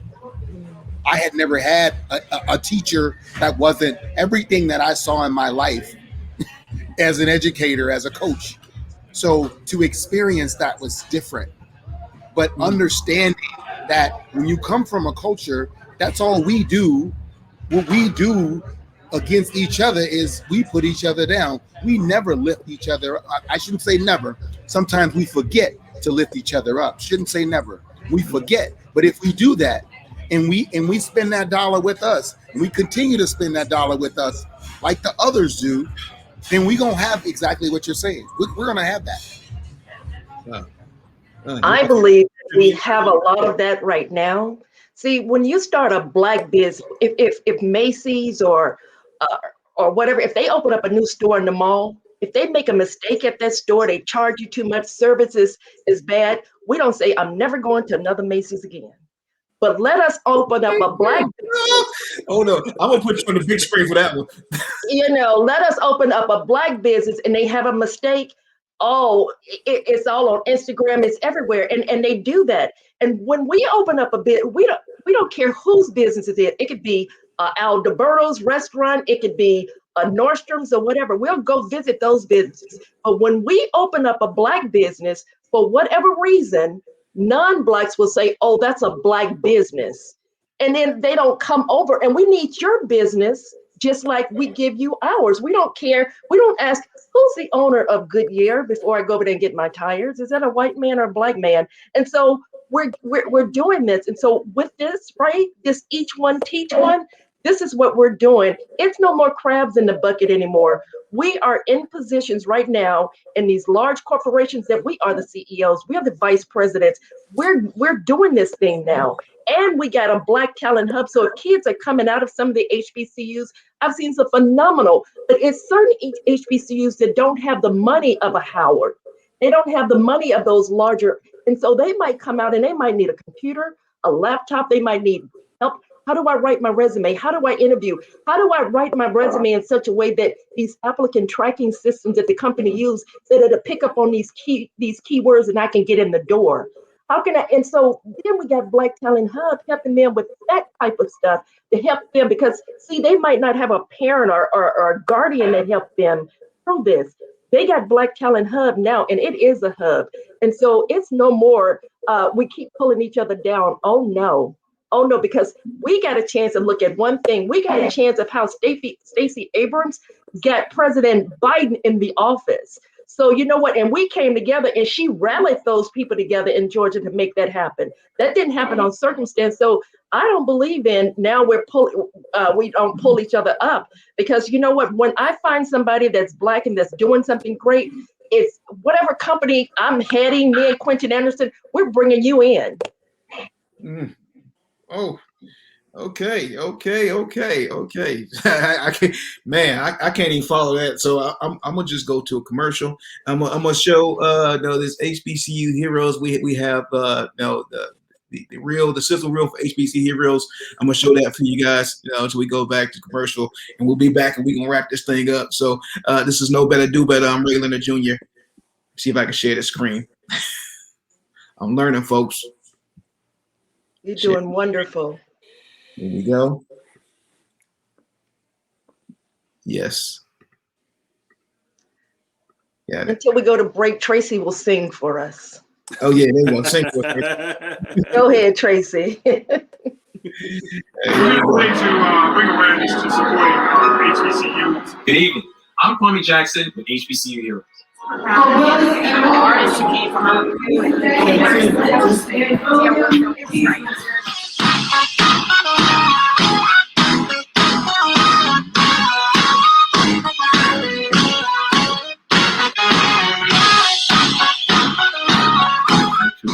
I had never had a teacher that wasn't everything that I saw in my life as an educator, as a coach. So to experience that was different. But understanding that when you come from a culture, that's all we do. What we do against each other is we put each other down. We never lift each other up. I shouldn't say never. Sometimes we forget to lift each other up. Shouldn't say never. We forget. But if we do that and we spend that dollar with us, and we continue to spend that dollar with us, like the others do, then we're going to have exactly what you're saying. We're going to have that. I believe we have a lot of that right now. See, when you start a Black business, if Macy's or whatever, if they open up a new store in the mall, if they make a mistake at that store, they charge you too much, services is bad, we don't say, I'm never going to another Macy's again. But let us open up a Black business. Oh no, I'm gonna put you on the big screen for that one. Let us open up a Black business and they have a mistake. Oh, it's all on Instagram, it's everywhere. And they do that. And when we open up a bit, we don't care whose business it is. It could be Alberto's restaurant, it could be Nordstrom's or whatever. We'll go visit those businesses. But when we open up a Black business, for whatever reason, non-Blacks will say, oh, that's a Black business. And then they don't come over, and we need your business just like we give you ours. We don't care. We don't ask, who's the owner of Goodyear before I go over there and get my tires? Is that a white man or a Black man? And so we're doing this. And so with this, right, this each one teach one, this is what we're doing. It's no more crabs in the bucket anymore. We are in positions right now in these large corporations that we are the CEOs. We are the vice presidents. We're doing this thing now. And we got a Black talent hub. So if kids are coming out of some of the HBCUs, I've seen some phenomenal, but it's certain HBCUs that don't have the money of a Howard. They don't have the money of those larger. And so they might come out and they might need a computer, a laptop. They might need help. How do I write my resume? How do I interview? How do I write my resume in such a way that these applicant tracking systems that the company use, that it'll pick up on these keywords and I can get in the door? How can I? And so then we got Black Talent Hub helping them with that type of stuff to help them, because see, they might not have a parent or a guardian that helped them through this. They got Black Talent Hub now, and it is a hub. And so it's no more, we keep pulling each other down. Oh no, because we got a chance to look at one thing. We got a chance of how Stacey Abrams got President Biden in the office. So you know what? And we came together and she rallied those people together in Georgia to make that happen. That didn't happen on circumstance. So I don't believe in now we don't pull each other up, because you know what? When I find somebody that's Black and that's doing something great, it's whatever company I'm heading, me and Quentin Anderson, we're bringing you in. Oh, okay. I can't even follow that. So I'm gonna just go to a commercial. I'm gonna show this HBCU heroes. We have the sizzle reel for HBCU heroes. I'm gonna show that for you guys until we go back to commercial, and we'll be back and we're gonna wrap this thing up. So this is Know Better, Do Better. I'm Ray Leonard Jr. See if I can share the screen. I'm learning, folks. You're doing wonderful. Here we go. Yes. Yeah. Until we go to break, Tracy will sing for us. Oh yeah, they won't sing for us. Go ahead, Tracy. We're going to bring awareness to supporting HBCUs. Good evening. I'm Kwame Jackson with HBCU Heroes. Artists who came from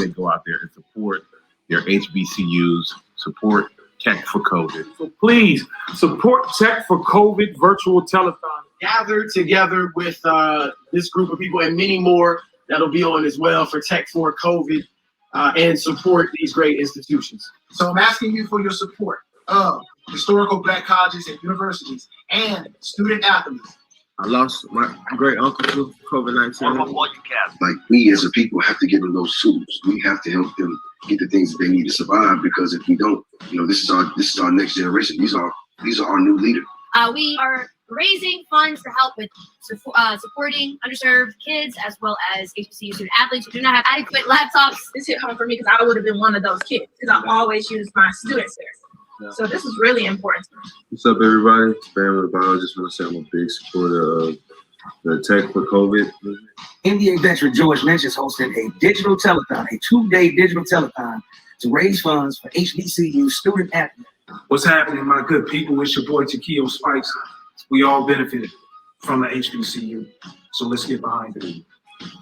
they go out there and support their HBCUs, support Tech for COVID. So please support Tech for COVID virtual telethon. Gather together with this group of people and many more that'll be on as well for Tech for COVID and support these great institutions. So I'm asking you for your support of historical Black colleges and universities and student athletes. I lost my great uncle to COVID-19. Like, we as a people have to give them those tools. We have to help them get the things that they need to survive, because if we don't, this is our next generation. These are our new leaders. We are raising funds to help with supporting underserved kids, as well as HBCU student athletes who do not have adequate laptops. This hit home for me because I would have been one of those kids, because I've always used my students there. Yeah. So this is really important to me. What's up, everybody? Family Bio. I just want to say I'm a big supporter of the Tech for COVID. NBA veteran George Lynch is hosting a digital telethon, a 2-day digital telethon to raise funds for HBCU student athletes. What's happening, my good people? It's your boy Takeo Spice. We all benefited from the HBCU. So let's get behind it.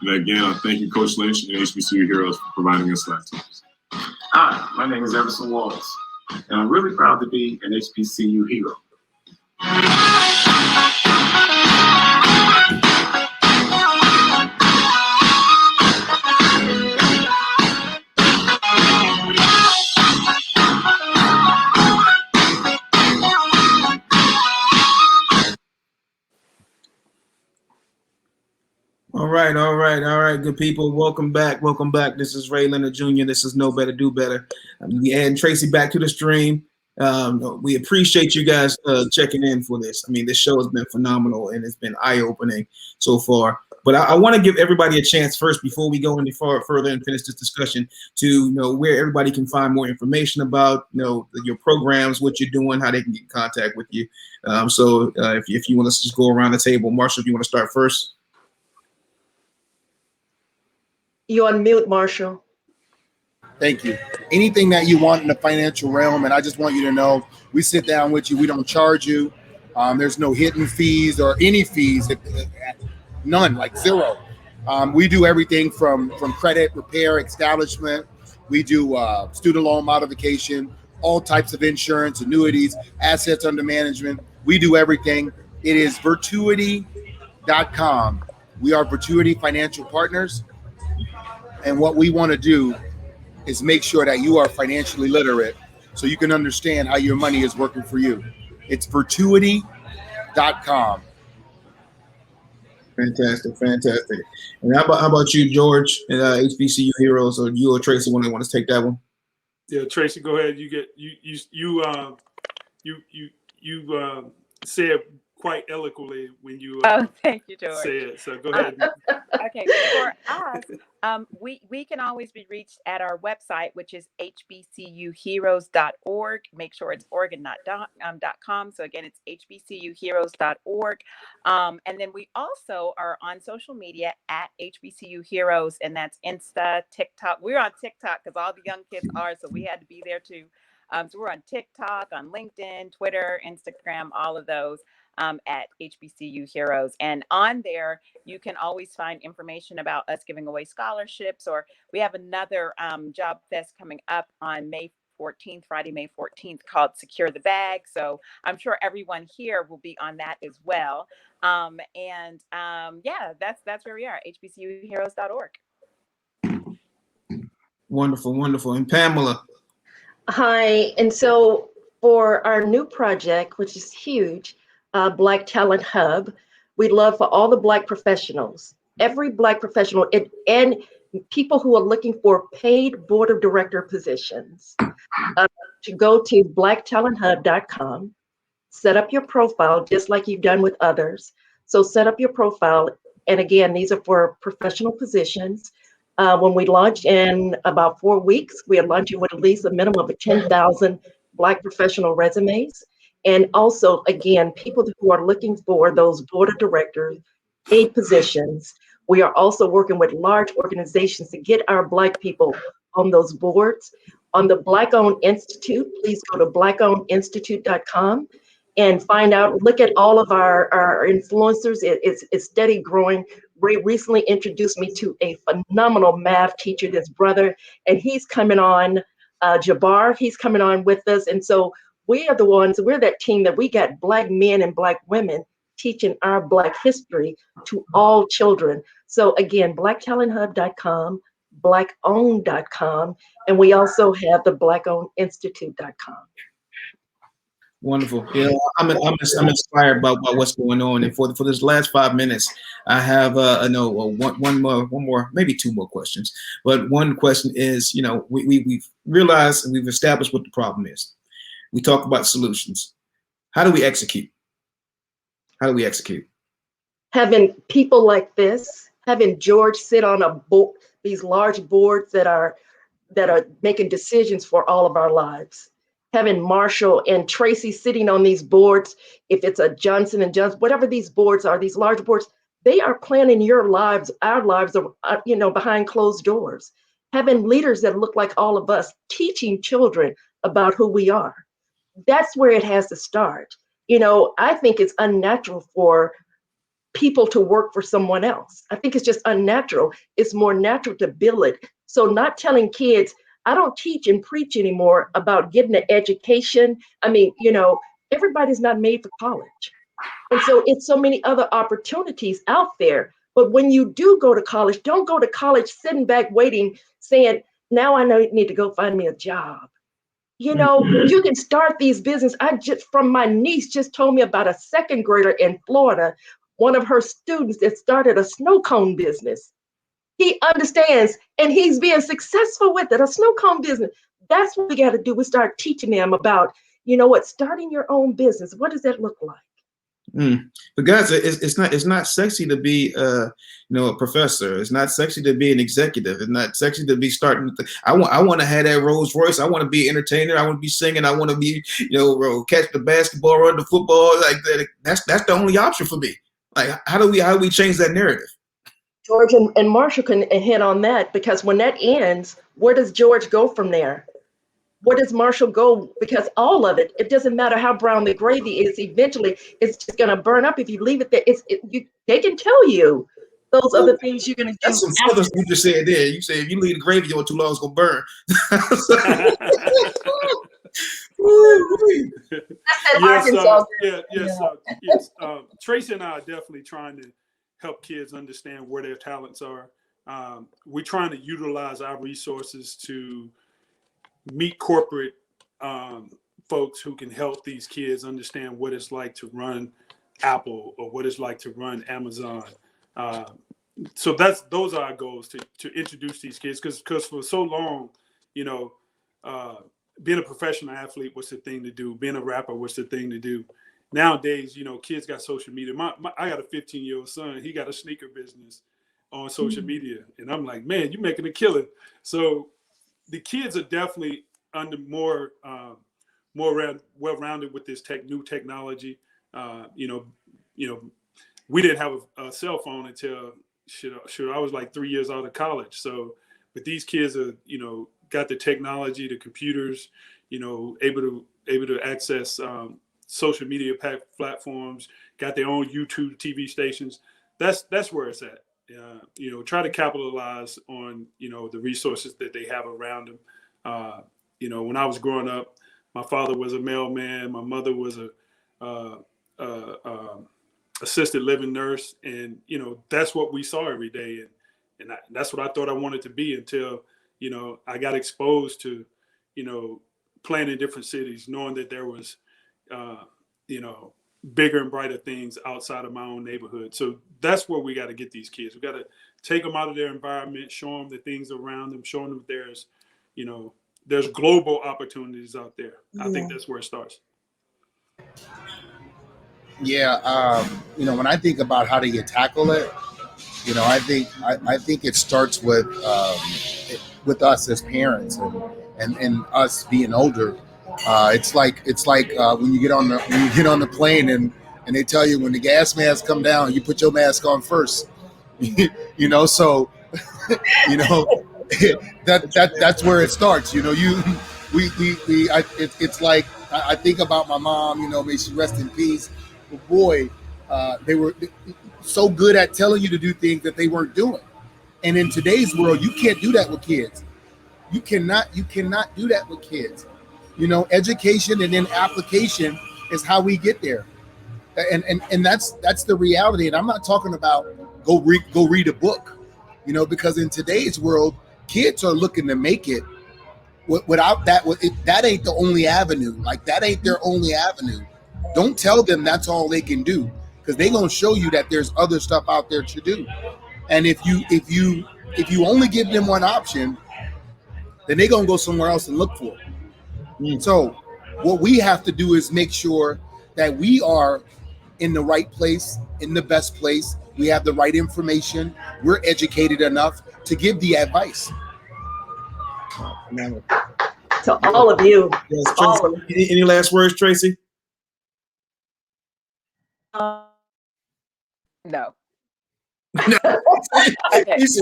And again, I thank you, Coach Lynch and HBCU Heroes, for providing us laptops. Hi, my name is Everson Wallace, and I'm really proud to be an HBCU hero. All right, good people. Welcome back. This is Leonard Jr. This is Know Better, Do Better. We adding Tracy back to the stream. We appreciate you guys checking in for this. I mean, this show has been phenomenal and it's been eye-opening so far. But I want to give everybody a chance first before we go any further and finish this discussion to know where everybody can find more information about your programs, what you're doing, how they can get in contact with you. So if you want to just go around the table, Marshall, if you want to start first. You're on mute, Marshall. Thank you. Anything that you want in the financial realm, and I just want you to know, we sit down with you. We don't charge you. There's no hidden fees or any fees, none, like zero. We do everything from credit, repair, establishment. We do student loan modification, all types of insurance, annuities, assets under management. We do everything. It is virtuity.com. We are Virtuity Financial Partners. And what we want to do is make sure that you are financially literate so you can understand how your money is working for you. It's virtuity.com. Fantastic. And how about you, George, and HBCU Heroes, or you or Tracy want to take that one? Yeah, Tracy, go ahead. You said quite eloquently when you thank you, George. said. So go ahead. Okay, for us, we can always be reached at our website, which is hbcuheroes.org. Make sure it's org and not .com. So again, it's hbcuheroes.org. And then we also are on social media at HBCU Heroes, and that's Insta, TikTok. We're on TikTok because all the young kids are, so we had to be there too. So we're on TikTok, on LinkedIn, Twitter, Instagram, all of those. At HBCU Heroes. And on there, you can always find information about us giving away scholarships, or we have another job fest coming up on Friday, May 14th, called Secure the Bag. So I'm sure everyone here will be on that as well. Yeah, that's where we are, hbcuheroes.org. Wonderful. And Pamela. Hi, and so for our new project, which is huge, Black Talent Hub, we'd love for all the Black professionals, every Black professional, and people who are looking for paid board of director positions, to go to blacktalenthub.com, set up your profile just like you've done with others. So set up your profile, and again, these are for professional positions. When we launch in about 4 weeks, we are launching with at least a minimum of 10,000 Black professional resumes. And also, again, people who are looking for those board of directors, paid positions. We are also working with large organizations to get our Black people on those boards. On the Black-Owned Institute, please go to blackownedinstitute.com and find out, look at all of our influencers. It's steady growing. Ray recently introduced me to a phenomenal math teacher, this brother, and he's coming on, Jabbar, he's coming on with us. And so we're that team that we got Black men and Black women teaching our Black history to all children. So again, blacktalenthub.com, blackowned.com, and we also have the blackownedinstitute.com. Wonderful. Yeah, I'm inspired by what's going on. And for this last 5 minutes, I have one more, maybe two more questions. But one question is, we've realized and we've established what the problem is. We talk about solutions. How do we execute? Having people like this, having George sit on a board, these large boards that are making decisions for all of our lives. Having Marshall and Tracy sitting on these boards, if it's a Johnson & Johnson, whatever these boards are, these large boards, they are planning your lives, our lives, behind closed doors. Having leaders that look like all of us, teaching children about who we are. That's where it has to start. I think it's unnatural for people to work for someone else. I think it's just unnatural. It's more natural to bill it. So not telling kids, I don't teach and preach anymore about getting an education. I mean, everybody's not made for college. And so it's so many other opportunities out there. But when you do go to college, don't go to college sitting back waiting, saying, now I need to go find me a job. You can start these businesses. My niece just told me about a second grader in Florida, one of her students that started a snow cone business. He understands and he's being successful with it, a snow cone business. That's what we got to do. We start teaching them about, starting your own business. What does that look like? But guys, it's not sexy to be a professor. It's not sexy to be an executive. It's not sexy to be starting. I want to have that Rolls Royce. I want to be an entertainer. I want to be singing. I want to be catch the basketball, run the football like that. That's the only option for me. Like how do we change that narrative? George and Marshall can hit on that, because when that ends, where does George go from there? Where does Marshall go? Because all of it doesn't matter how brown the gravy is, eventually it's just going to burn up if you leave it there. They can tell you those other things you're going to do. That's some other stuff you just said there. You say if you leave the gravy on too long, it's going to burn. Yes. TRACEY and I are definitely trying to help kids understand where their talents are. We're trying to utilize our resources to meet corporate folks who can help these kids understand what it's like to run Apple or what it's like to run Amazon. So those are our goals, to introduce these kids, because for so long, being a professional athlete was the thing to do. Being a rapper was the thing to do. Nowadays, kids got social media. I got a 15-year-old son. He got a sneaker business on social media. And I'm like, man, you're making a killing. So the kids are definitely under more well-rounded with this new technology. We didn't have a cell phone until I was like 3 years out of college. So, but these kids are, got the technology, the computers, able to access social media platforms, got their own YouTube TV stations. That's where it's at. Try to capitalize on, the resources that they have around them. When I was growing up, my father was a mailman. My mother was a assisted living nurse. And, that's what we saw every day. And that's what I thought I wanted to be until, I got exposed to, playing in different cities, knowing that there was, bigger and brighter things outside of my own neighborhood. So that's where we got to get these kids. We got to take them out of their environment, show them the things around them, show them that there's global opportunities out there. I think that's where it starts. Yeah. When I think about how do you tackle it, I think it starts with us as parents and us being older. It's like when you get on the plane and they tell you when the gas mask come down, you put your mask on first. So that's where it starts. It's like I think about my mom. May she rest in peace. But boy, they were so good at telling you to do things that they weren't doing. And in today's world, you can't do that with kids. You cannot do that with kids. Education and then application is how we get there. And that's the reality. And I'm not talking about go read a book, because in today's world, kids are looking to make it. Without that, that ain't the only avenue. Like that ain't their only avenue. Don't tell them that's all they can do, because they're gonna show you that there's other stuff out there to do. And if you only give them one option, then they're gonna go somewhere else and look for it. So what we have to do is make sure that we are in the right place, in the best place. We have the right information. We're educated enough to give the advice. To all of you. Yes, any last words, TRACEY? No. No. Okay. Yes.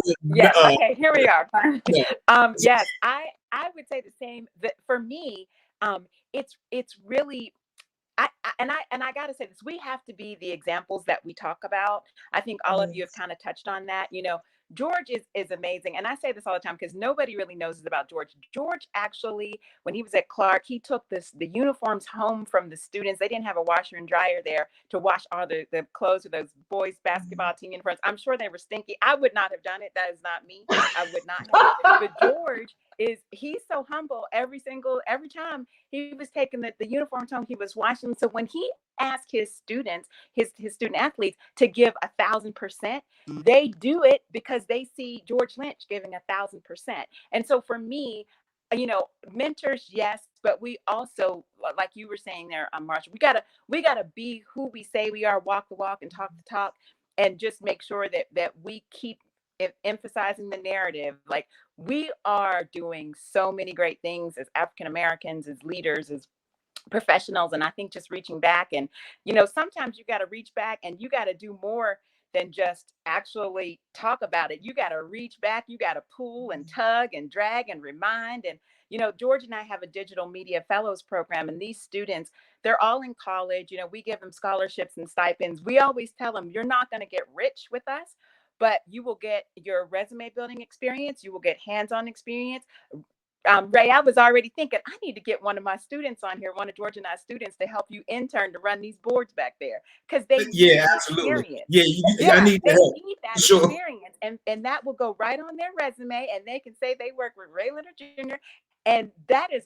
Okay. Here we are. Yes. I would say the same. That for me, it's really, I got to say this, we have to be the examples that we talk about. I think all of you have kind of touched on that. You know, George is amazing. And I say this all the time because nobody really knows this about George. George actually, when he was at Clark, he took the uniforms home from the students. They didn't have a washer and dryer there to wash all the clothes of those boys' basketball team uniforms. I'm sure they were stinky. I would not have done it. That is not me. I would not have. But George he's so humble. Every time he was taking the uniforms home, he was washing. So when he asked his students, his student athletes to give 1,000%, they do it because they see George Lynch giving 1,000%. And so for me, you know, mentors, yes, but we also, like you were saying there, Marshall, we gotta be who we say we are, walk the walk and talk the talk, and just make sure that we keep emphasizing the narrative. Like, we are doing so many great things as African Americans, as leaders, as professionals. And I think just reaching back, and, you know, sometimes you got to reach back and you got to do more than just actually talk about it. You got to reach back, you got to pull and tug and drag and remind. And, you know, George and I have a digital media fellows program, and these students, they're all in college. You know, we give them scholarships and stipends. We always tell them, you're not going to get rich with us, but you will get your resume building experience. You will get hands-on experience. Ray, I was already thinking, I need to get one of my students on here, one of George and I students, to help you intern to run these boards back there, because they need absolutely. Experience. I need they help. need that Sure. experience, and that will go right on their resume, and they can say they work with Ray Leonard Jr. And that is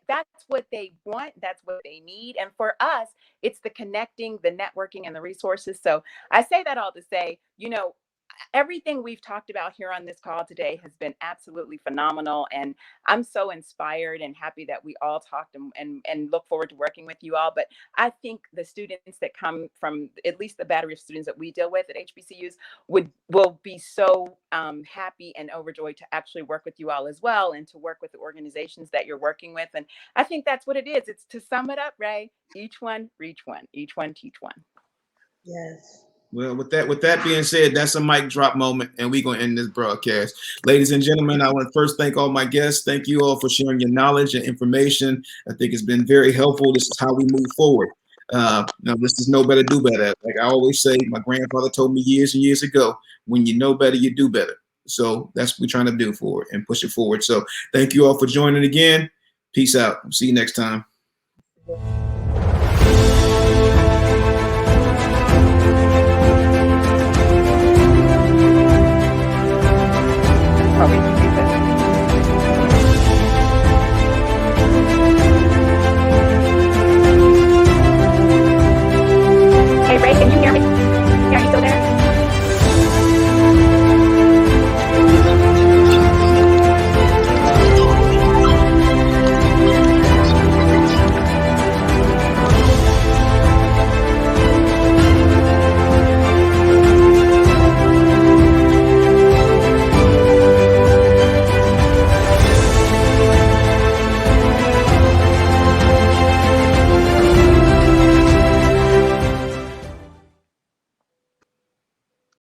that's what they want. That's what they need. And for us, it's the connecting, the networking, and the resources. So I say that all to say, you know, everything we've talked about here on this call today has been absolutely phenomenal. And I'm so inspired and happy that we all talked and look forward to working with you all. But I think the students that come from, at least the battery of students that we deal with at HBCUs, will be so happy and overjoyed to actually work with you all as well, and to work with the organizations that you're working with. And I think that's what it is. It's, to sum it up, Ray, each one reach one, each one teach one. Yes. Well, with that being said, that's a mic drop moment, and we're going to end this broadcast. Ladies and gentlemen, I want to first thank all my guests. Thank you all for sharing your knowledge and information. I think it's been very helpful. This is how we move forward. Now, this is know better, do better. Like I always say, my grandfather told me years and years ago, when you know better, you do better. So that's what we're trying to do for it and push it forward. So thank you all for joining again. Peace out. See you next time.